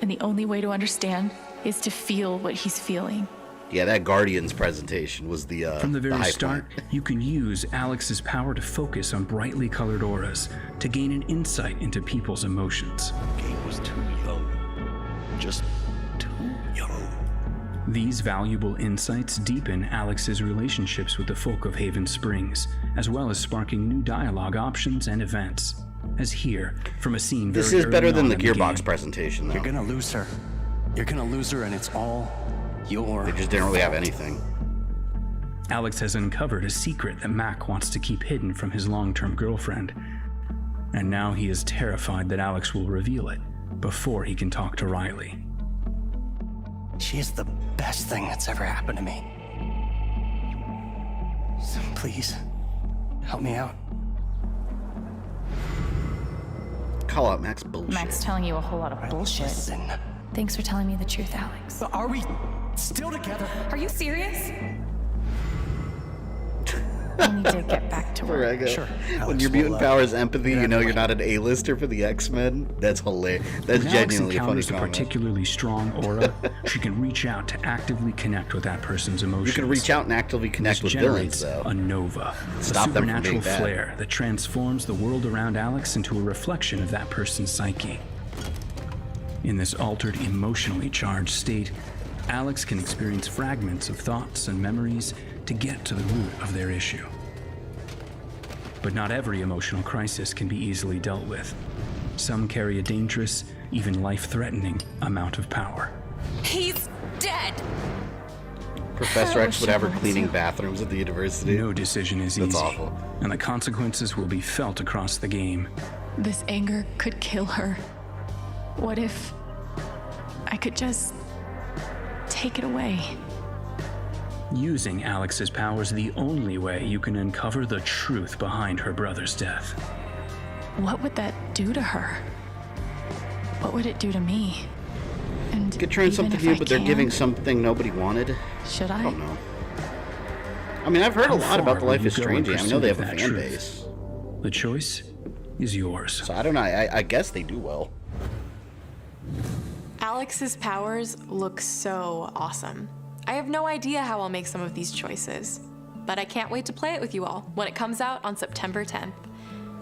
And the only way to understand is to feel what he's feeling. Yeah, that Guardians presentation was the From the very start, you can use Alex's power to focus on brightly colored auras to gain an insight into people's emotions. Gabe was too young. Just too young. These valuable insights deepen Alex's relationships with the folk of Haven Springs, as well as sparking new dialogue options and events. As here, from a scene very This is better than the game. Gearbox presentation, though. You're gonna lose her. You're gonna lose her, and it's all your They just didn't really have anything. Alex has uncovered a secret that Mac wants to keep hidden from his long-term girlfriend. And now he is terrified that Alex will reveal it before he can talk to Riley. She's the best thing that's ever happened to me. So please, help me out. Call out Mac's bullshit. Mac's telling you a whole lot of bullshit. Listen. Thanks for telling me the truth, Alex. But are we still together? Are you serious? I need to get back to work. Sure. When your mutant power is empathy, you know you're not an A-lister for the X-Men. That's hilarious. That's genuinely a funny Alex encounters a comment. particularly strong aura, she can reach out to actively connect with that person's emotions. You can reach out and actively connect with villains, though. A nova, Stop a them from supernatural being bad. flare that transforms the world around Alex into a reflection of that person's psyche. In this altered, emotionally charged state, Alex can experience fragments of thoughts and memories to get to the root of their issue. But not every emotional crisis can be easily dealt with. Some carry a dangerous, even life-threatening amount of power. He's dead! Professor X would have her cleaning bathrooms at the university. No decision is easy. That's awful. And the consequences will be felt across the game. This anger could kill her. What if I could just take it away? Using Alex's power is the only way you can uncover the truth behind her brother's death. What would that do to her? What would it do to me? And You could turn something new, but they're giving something nobody wanted. Should I? I don't know. I mean, I've heard a lot about the Life is Strange game. I know they have a that fan truth? base. The choice is yours. So I don't know. I guess they do well. Alex's powers look so awesome. I have no idea how I'll make some of these choices, but I can't wait to play it with you all when it comes out on September 10th.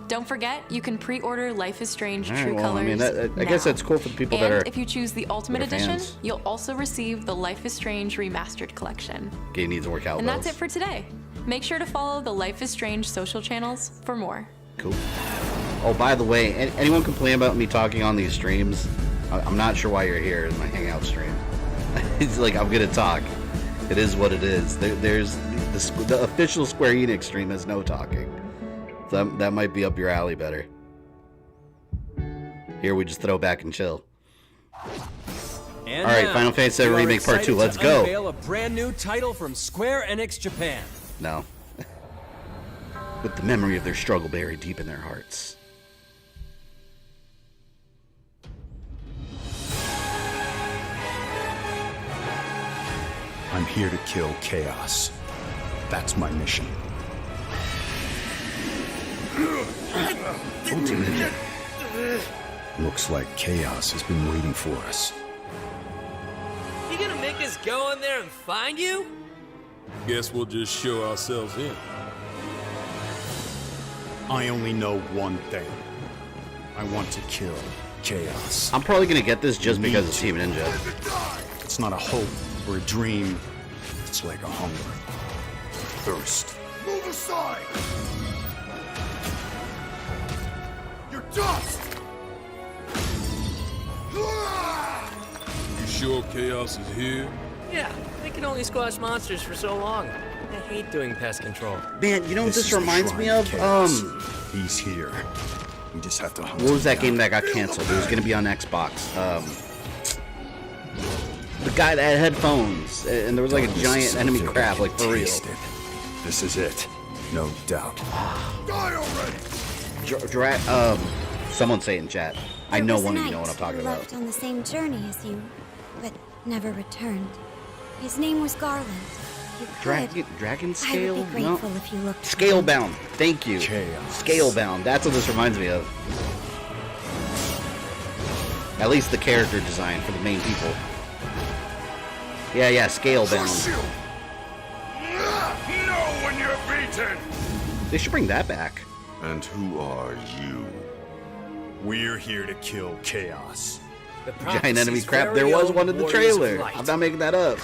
Don't forget, you can pre-order Life is Strange All right, True well, Colors I mean, I guess that's cool for the people that are. And if you choose the Ultimate that are Edition, fans. you'll also receive the Life is Strange Remastered Collection. Game needs to work out. And that's it for today. Make sure to follow the Life is Strange social channels for more. Cool. Oh, by the way, anyone complain about me talking on these streams? I'm not sure why you're here in my Hangout stream. It's like, I'm gonna talk. It is what it is. There's the official Square Enix stream has no talking. So that might be up your alley better. Here we just throw back and chill. And all right, now, Final Fantasy VII we are Remake Part 2. excited Let's to go. Unveil a brand new title from Square Enix Japan. No. With the memory of their struggle buried deep in their hearts. I'm here to kill chaos. That's my mission. Looks like chaos has been waiting for us. You gonna make us go in there and find you? Guess we'll just show ourselves in. I only know one thing. I want to kill chaos. I'm probably gonna get this just because it's Team Ninja. It's not a hope or a dream. It's like a hunger. Thirst. Move aside! You're dust! You sure chaos is here? Yeah, they can only squash monsters for so long. I hate doing pest control. Man, you know what this reminds me of? He's here. We just have to hunt What was him that game down. that got canceled? It was gonna be on Xbox. The guy that had headphones, and there was like a giant enemy crab, like for real. This is it. No doubt. Die already! Someone say in chat. I know one of you know what I'm talking about. Left on the same journey as you, but never returned. His name was Garland. You could. Dragon I scale? would be grateful if you looked. Scalebound. Thank you. Scalebound. That's what this reminds me of. At least the character design for the main people. Yeah, Scalebound. Know when you're beaten! They should bring that back. And who are you? We're here to kill chaos. Giant enemy crab. There was one in the trailer. I'm not making that up.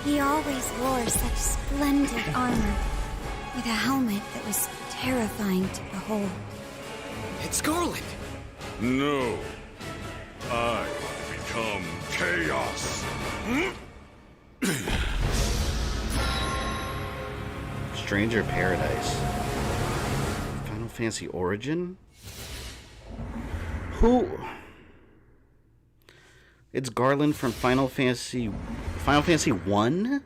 He always wore such splendid armor, with a helmet that was terrifying to behold. It's Garland! No. I become chaos. Stranger Paradise. Final Fantasy Origin? Who? It's Garland from Final Fantasy 1?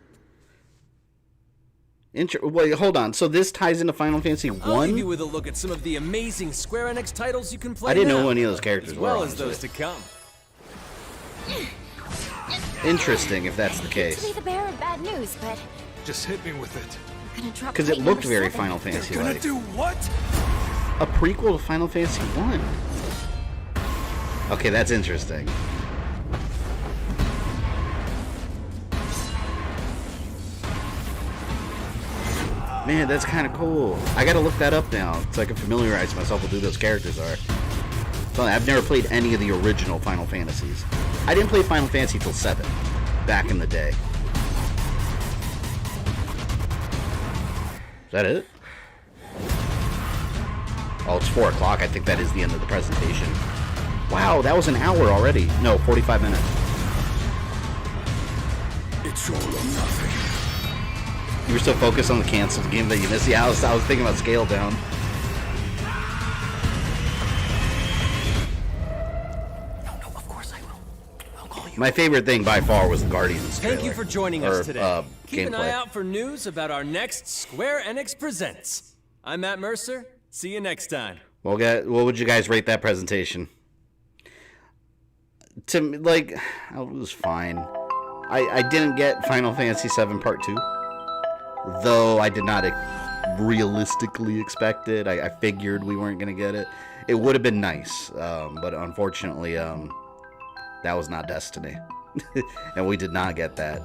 Wait, hold on. So this ties into Final Fantasy 1? I'll leave you with a look at some of the amazing Square Enix titles you can play. I didn't know now, any of those characters as were, well as honestly. those to come. Interesting, if that's the To case. be the bearer of bad news, but Just hit me with it. I'm gonna drop Because it fight looked number very 7. Final Fantasy Gonna like. do what? A prequel to Final Fantasy 1. Okay, that's interesting. Man, that's kind of cool. I gotta look that up now, so I can familiarize myself with who those characters are. So I've never played any of the original Final Fantasies. I didn't play Final Fantasy till 7, back in the day. Is that it? Oh, it's 4 o'clock. I think that is the end of the presentation. Wow, that was an hour already. No, 45 minutes. It's all or nothing. You were so focused on the canceled game that you missed. Yeah, I was thinking about Scale Down. No, of course I will. I'll call you. My favorite thing by far was the Guardians trailer. Thank you for joining us today. Keep an gameplay. eye out for news about our next Square Enix Presents. I'm Matt Mercer. See you next time. Well, what would you guys rate that presentation? To me, like, it was fine. I didn't get Final Fantasy VII Part 2, though I did not realistically expect it. I figured we weren't going to get it. It would have been nice, but unfortunately, that was not Destiny. And we did not get that.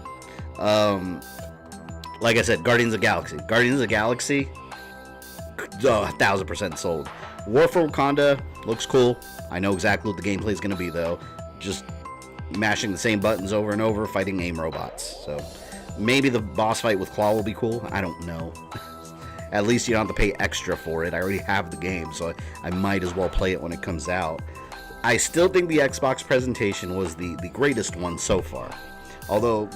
Like I said, Guardians of the Galaxy. Guardians of the Galaxy, 1000% sold. War for Wakanda looks cool. I know exactly what the gameplay is going to be, though. Just mashing the same buttons over and over, fighting AIM robots. So maybe the boss fight with Claw will be cool. I don't know. At least you don't have to pay extra for it. I already have the game, so I might as well play it when it comes out. I still think the Xbox presentation was the greatest one so far. Although,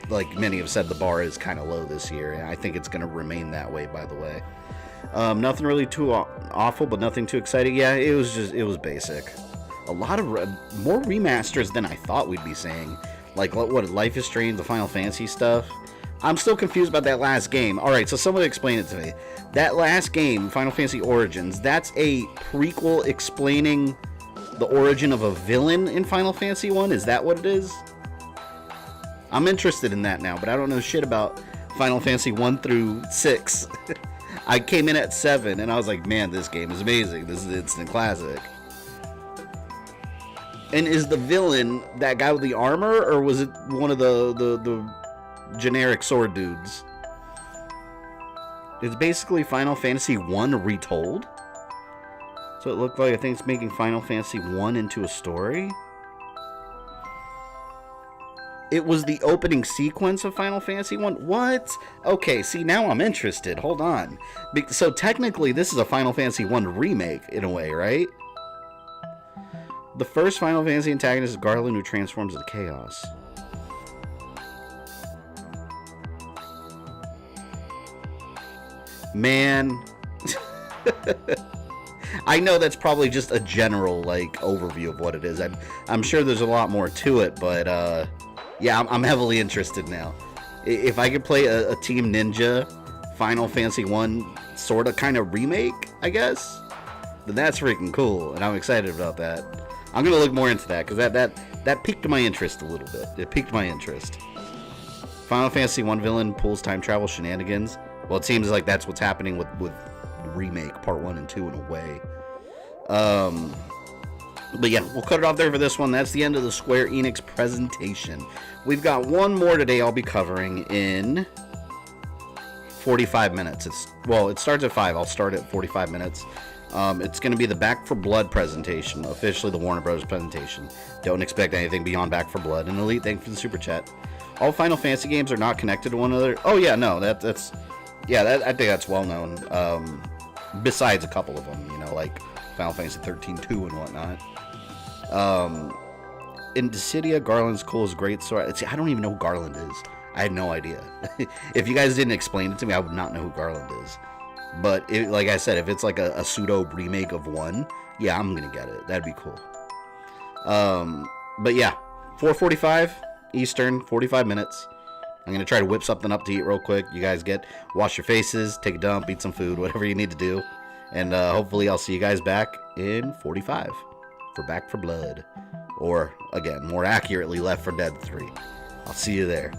like many have said, the bar is kind of low this year, and I think it's going to remain that way, by the way. Nothing really too awful, but nothing too exciting. Yeah, it was basic. A lot of more remasters than I thought we'd be seeing. Like, what, Life is Strange, the Final Fantasy stuff. I'm still confused about that last game. Alright, so someone explain it to me. That last game, Final Fantasy Origins, that's a prequel explaining the origin of a villain in Final Fantasy 1? Is that what it is? I'm interested in that now, but I don't know shit about Final Fantasy 1 through 6. I came in at 7, and I was like, man, this game is amazing. This is an instant classic. And is the villain that guy with the armor, or was it one of the generic sword dudes? It's basically Final Fantasy 1 retold. So it looked like, I think it's making Final Fantasy 1 into a story. It was the opening sequence of Final Fantasy 1? What? Okay, see, now I'm interested. Hold on. So technically, this is a Final Fantasy 1 remake, in a way, right? The first Final Fantasy antagonist is Garland, who transforms into chaos. Man. I know that's probably just a general, like, overview of what it is. I'm sure there's a lot more to it, but, yeah, I'm heavily interested now. If I could play a Team Ninja Final Fantasy 1 sort of kind of remake, I guess, then that's freaking cool, and I'm excited about that. I'm going to look more into that, because that piqued my interest a little bit. It piqued my interest. Final Fantasy 1 villain pulls time travel shenanigans. Well, it seems like that's what's happening with remake part 1 and 2 in a way. But yeah, we'll cut it off there for this one. That's the end of the Square Enix presentation. We've got one more today I'll be covering in 45 minutes. It starts at 5. I'll start at 45 minutes. It's going to be the Back 4 Blood presentation, officially the Warner Bros. Presentation. Don't expect anything beyond Back 4 Blood. And Elite, thank you for the super chat. All Final Fantasy games are not connected to one another. Oh yeah, no, I think that's well known. Besides a couple of them, you know, like Final Fantasy 13-2 and whatnot. In Dissidia, Garland's cool is great. So I don't even know who Garland is. I had no idea. If you guys didn't explain it to me, I would not know who Garland is. But like I said, if it's like a pseudo remake of 1, yeah, I'm gonna get it. That'd be cool. But yeah, 4:45 Eastern, 45 minutes. I'm gonna try to whip something up to eat real quick. You guys wash your faces, take a dump, eat some food, whatever you need to do. And hopefully I'll see you guys back in 45 for Back 4 Blood. Or, again, more accurately, Left 4 Dead 3. I'll see you there.